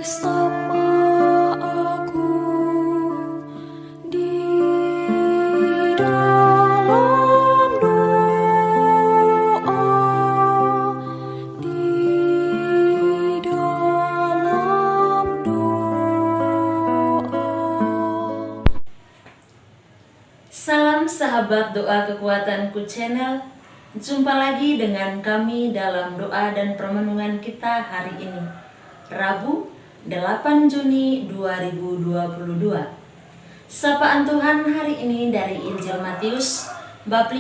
bersama aku di dalam doa, di dalam doa. Salam sahabat doa kekuatanku channel. Jumpa lagi dengan kami dalam doa dan permenungan kita hari ini, Rabu 8 Juni 2022. Sapaan Tuhan hari ini dari Injil Matius bab 5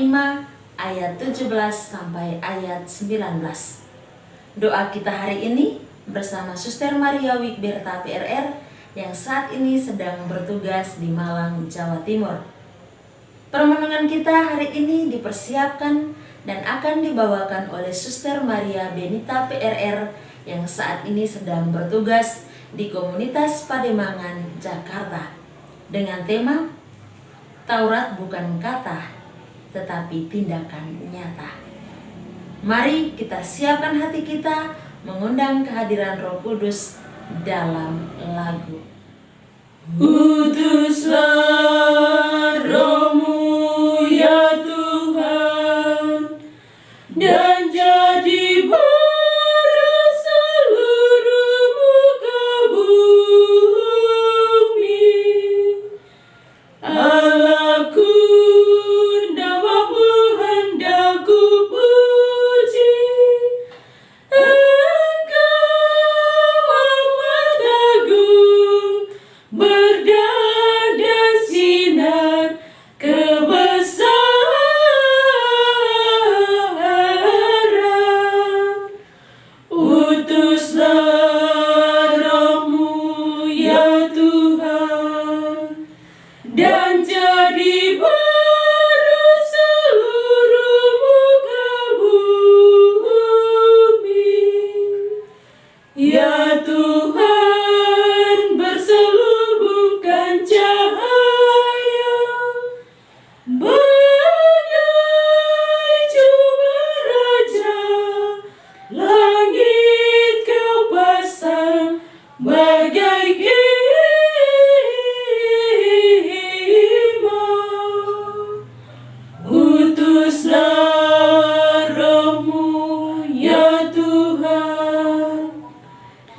ayat 17 sampai ayat 19. Doa kita hari ini bersama Suster Maria Wikberta PRR yang saat ini sedang bertugas di Malang, Jawa Timur. Permenungan kita hari ini dipersiapkan dan akan dibawakan oleh Suster Maria Benita PRR yang saat ini sedang bertugas di komunitas Pademangan, Jakarta, dengan tema Taurat bukan kata tetapi tindakan nyata. Mari kita siapkan hati kita mengundang kehadiran Roh Kudus dalam lagu. Utuslah Roh-Mu ya Tuhan, dan jadi bara seluruh muka bumi. Allahku, nama-Mu hendak ku puji. Engkau amat agung, berdandan sinar kebesaran. Utuslah Roh-Mu ya Tuhan, dan jadi baru seluruh muka bumi. Ya Tuhan, berselubungkan cahaya bagai cuma raja. Langit Kau pasang bagai khemah. Utuslah Roh-Mu ya Tuhan,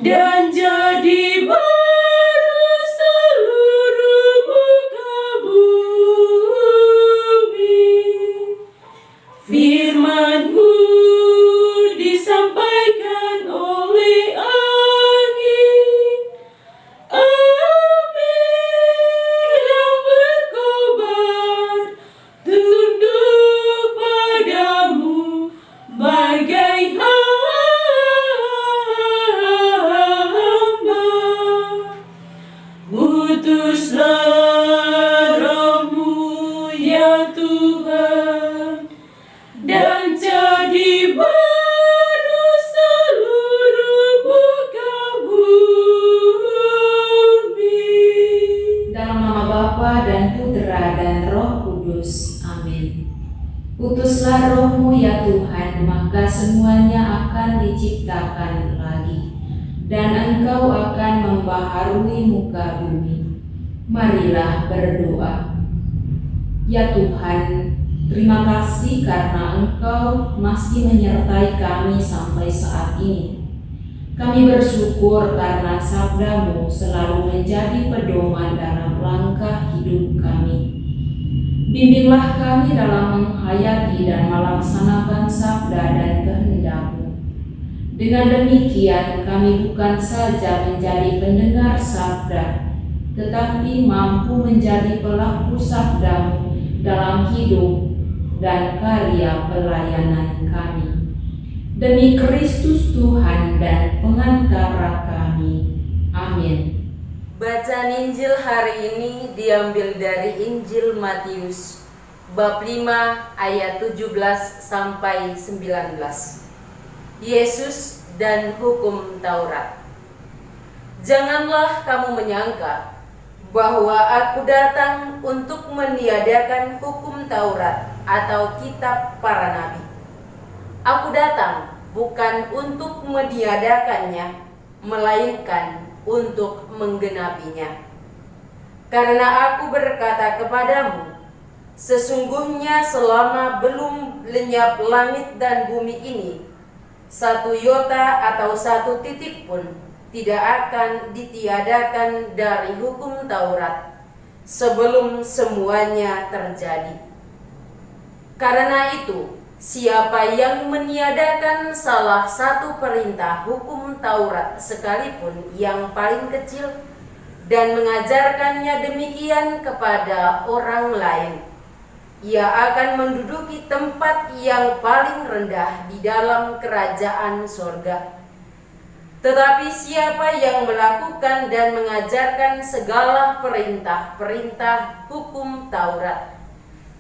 dan jadi baru seluruh muka bumi. Firman-Mu disampaikan oleh angin, api yang berkobar tunduk padamu bagai hamba. Utuslah Roh-Mu ya Tuhan, dan jadi baru seluruh muka bumi. Dalam nama Bapa dan Putra dan Roh Kudus. Amin. Utuslah Roh-Mu ya Tuhan, maka semuanya akan diciptakan lagi, dan Engkau akan membaharui muka bumi. Marilah berdoa. Ya Tuhan, terima kasih karena Engkau masih menyertai kami sampai saat ini. Kami bersyukur karena sabda-Mu selalu menjadi pedoman dalam langkah hidup kami. Bimbinglah kami dalam menghayati dan melaksanakan sabda dan kehendak-Mu. Dengan demikian kami bukan saja menjadi pendengar sabda, tetapi mampu menjadi pelaku sabda-Mu dalam hidup dan karya pelayanan kami. Demi Kristus Tuhan dan pengantara kami. Amin. Bacaan Injil hari ini diambil dari Injil Matius bab 5 ayat 17 sampai 19. Yesus dan hukum Taurat. Janganlah kamu menyangka bahwa aku datang untuk meniadakan hukum Taurat atau kitab para nabi. Aku datang bukan untuk meniadakannya, melainkan untuk menggenapinya. Karena aku berkata kepadamu, sesungguhnya selama belum lenyap langit dan bumi ini, satu iota atau satu titik pun tidak akan ditiadakan dari hukum Taurat sebelum semuanya terjadi. Karena itu, siapa yang meniadakan salah satu perintah hukum Taurat sekalipun yang paling kecil dan mengajarkannya demikian kepada orang lain, ia akan menduduki tempat yang paling rendah di dalam kerajaan sorga. Tetapi siapa yang melakukan dan mengajarkan segala perintah-perintah hukum Taurat,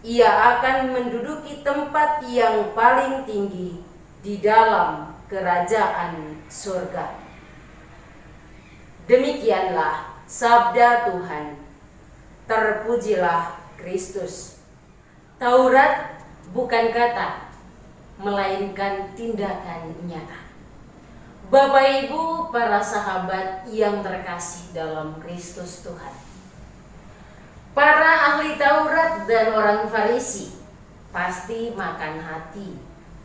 ia akan menduduki tempat yang paling tinggi di dalam kerajaan surga. Demikianlah sabda Tuhan. Terpujilah Kristus. Taurat bukan kata, melainkan tindakan nyata. Bapak Ibu, para sahabat yang terkasih dalam Kristus Tuhan. Para ahli Taurat dan orang Farisi pasti makan hati,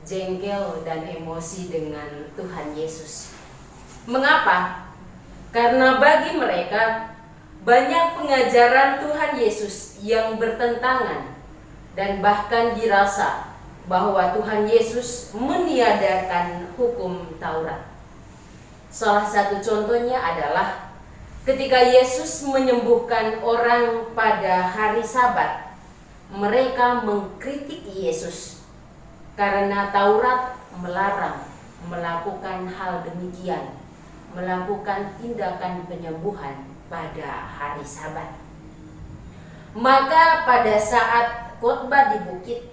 jengkel dan emosi dengan Tuhan Yesus. Mengapa? Karena bagi mereka banyak pengajaran Tuhan Yesus yang bertentangan dan bahkan dirasa bahwa Tuhan Yesus meniadakan hukum Taurat. Salah satu contohnya adalah ketika Yesus menyembuhkan orang pada hari Sabat, mereka mengkritik Yesus karena Taurat melarang melakukan hal demikian, melakukan tindakan penyembuhan pada hari Sabat. Maka pada saat khotbah di bukit,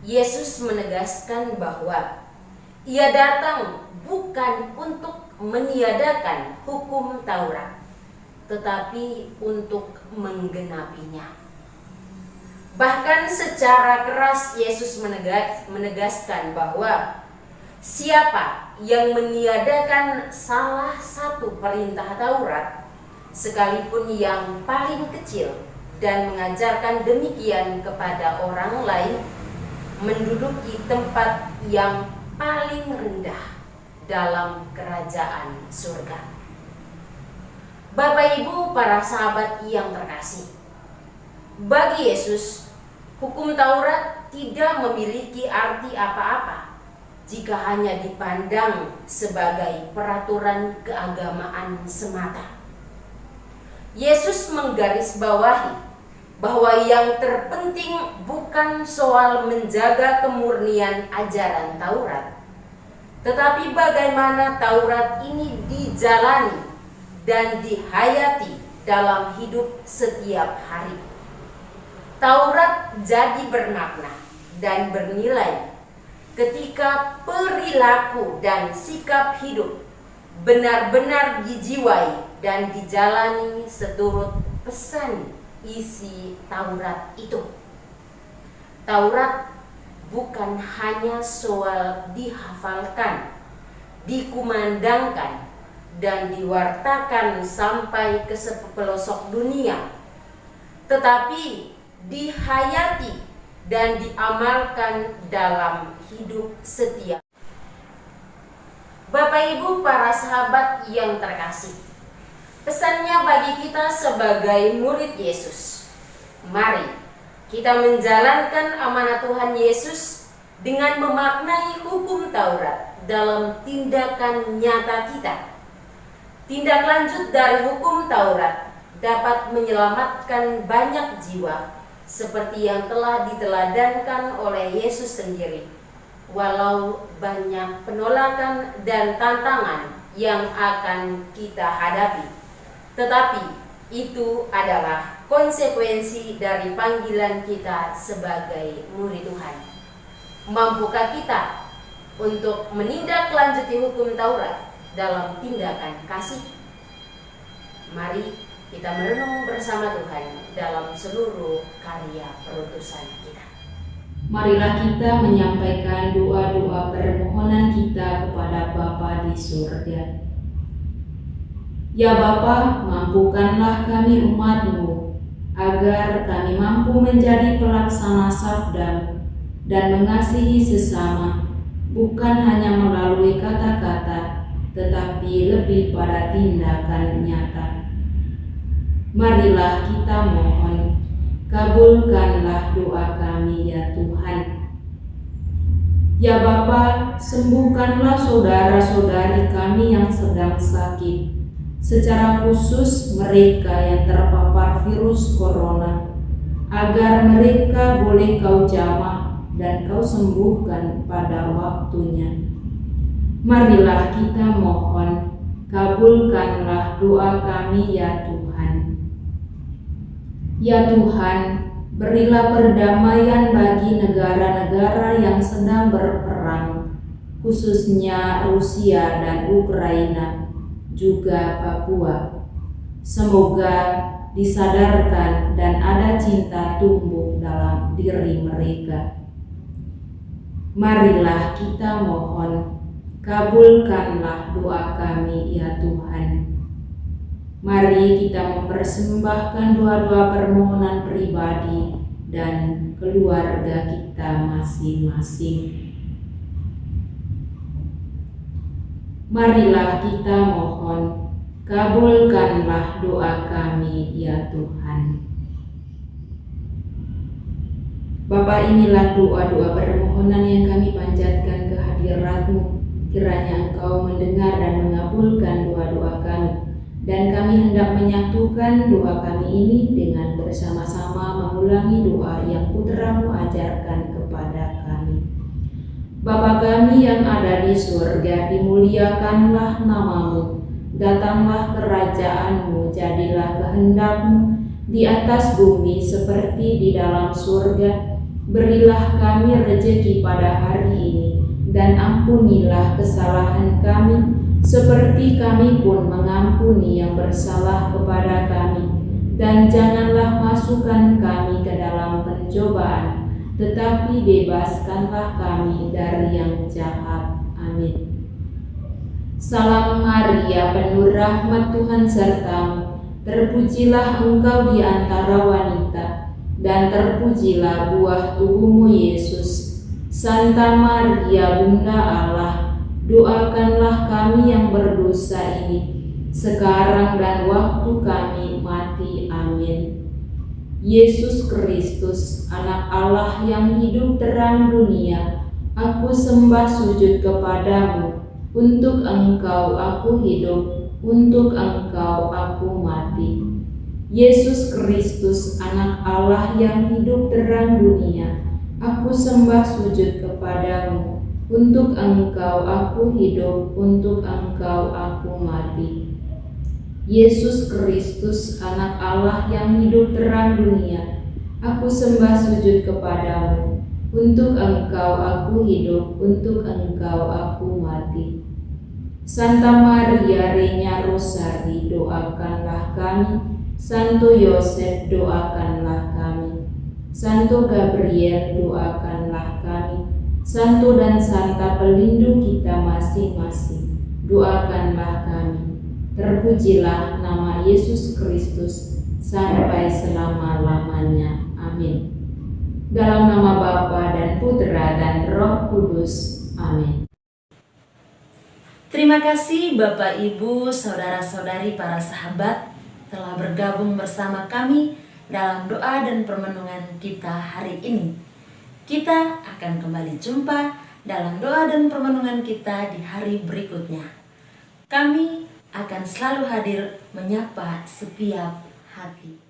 Yesus menegaskan bahwa Ia datang bukan untuk meniadakan hukum Taurat, tetapi untuk menggenapinya. Bahkan secara keras Yesus menegaskan bahwa siapa yang meniadakan salah satu perintah Taurat, sekalipun yang paling kecil, dan mengajarkan demikian kepada orang lain, menduduki tempat yang paling rendah dalam kerajaan surga. Bapak Ibu, para sahabat yang terkasih, bagi Yesus, hukum Taurat tidak memiliki arti apa-apa jika hanya dipandang sebagai peraturan keagamaan semata. Yesus menggarisbawahi bahwa yang terpenting bukan soal menjaga kemurnian ajaran Taurat, tetapi bagaimana Taurat ini dijalani dan dihayati dalam hidup setiap hari. Taurat jadi bermakna dan bernilai ketika perilaku dan sikap hidup benar-benar dijiwai dan dijalani seturut pesan isi Taurat itu. Taurat bukan hanya soal dihafalkan, dikumandangkan, dan diwartakan sampai ke sepelosok dunia, tetapi dihayati dan diamalkan dalam hidup setiap. Bapak Ibu, para sahabat yang terkasih, pesannya bagi kita sebagai murid Yesus, mari kita menjalankan amanat Tuhan Yesus dengan memaknai hukum Taurat dalam tindakan nyata kita. Tindak lanjut dari hukum Taurat dapat menyelamatkan banyak jiwa, seperti yang telah diteladankan oleh Yesus sendiri. Walau banyak penolakan dan tantangan yang akan kita hadapi, tetapi itu adalah konsekuensi dari panggilan kita sebagai murid Tuhan. Mampukah kita untuk menindaklanjuti hukum Taurat dalam tindakan kasih? Mari kita merenung bersama Tuhan dalam seluruh karya perutusan kita. Marilah kita menyampaikan doa-doa permohonan kita kepada Bapa di surga. Ya Bapa, mampukanlah kami umat-Mu, agar kami mampu menjadi pelaksana sabda dan mengasihi sesama, bukan hanya melalui kata-kata, tetapi lebih pada tindakan nyata. Marilah kita mohon, kabulkanlah doa kami ya Tuhan. Ya Bapa, sembuhkanlah saudara-saudari kami yang sedang sakit, secara khusus mereka yang terpapar virus corona, agar mereka boleh Kau jamah dan Kau sembuhkan pada waktunya. Marilah kita mohon, kabulkanlah doa kami ya Tuhan. Ya Tuhan, berilah perdamaian bagi negara-negara yang sedang berperang, khususnya Rusia dan Ukraina, juga Papua. Semoga disadarkan dan ada cinta tumbuh dalam diri mereka. Marilah kita mohon, kabulkanlah doa kami ya Tuhan. Mari kita mempersembahkan doa-doa permohonan pribadi dan keluarga kita masing-masing. Marilah kita mohon, kabulkanlah doa kami ya Tuhan. Bapa, inilah doa-doa permohonan yang kami panjatkan ke hadirat-Mu. Kiranya Engkau mendengar dan mengabulkan doa-doa kami, dan kami hendak menyatukan doa kami ini dengan bersama-sama mengulangi doa yang Putra-Mu ajarkan kepada kami. Bapa kami yang ada di surga, dimuliakanlah nama-Mu. Datanglah kerajaan-Mu, jadilah kehendak-Mu di atas bumi seperti di dalam surga. Berilah kami rejeki pada hari ini, dan ampunilah kesalahan kami, seperti kami pun mengampuni yang bersalah kepada kami. Dan janganlah masukkan kami ke dalam pencobaan, tetapi bebaskanlah kami dari yang jahat. Amin. Salam Maria, penuh rahmat Tuhan serta-Mu. Terpujilah Engkau di antara wanita, dan terpujilah buah tubuh-Mu Yesus. Santa Maria, Bunda Allah, doakanlah kami yang berdosa ini, sekarang dan waktu kami mati. Amin. Yesus Kristus, Anak Allah yang hidup terang dunia, aku sembah sujud kepadamu. Untuk Engkau aku hidup, untuk Engkau aku mati. Yesus Kristus, Anak Allah yang hidup terang dunia, aku sembah sujud kepadamu. Untuk Engkau aku hidup, untuk Engkau aku mati. Yesus Kristus, Anak Allah yang hidup terang dunia, aku sembah sujud kepadamu. Untuk Engkau aku hidup, untuk Engkau aku mati. Santa Maria Regna Rosari, doakanlah kami. Santo Yosef, doakanlah kami. Santo Gabriel, doakanlah kami. Santo dan Santa pelindung kita masing-masing, doakanlah kami. Terpujilah nama Yesus Kristus sampai selama-lamanya. Amin. Dalam nama Bapa dan Putra dan Roh Kudus. Amin. Terima kasih Bapak, Ibu, saudara-saudari, para sahabat telah bergabung bersama kami dalam doa dan permenungan kita hari ini. Kita akan kembali jumpa dalam doa dan permenungan kita di hari berikutnya. Kami akan selalu hadir menyapa setiap hati.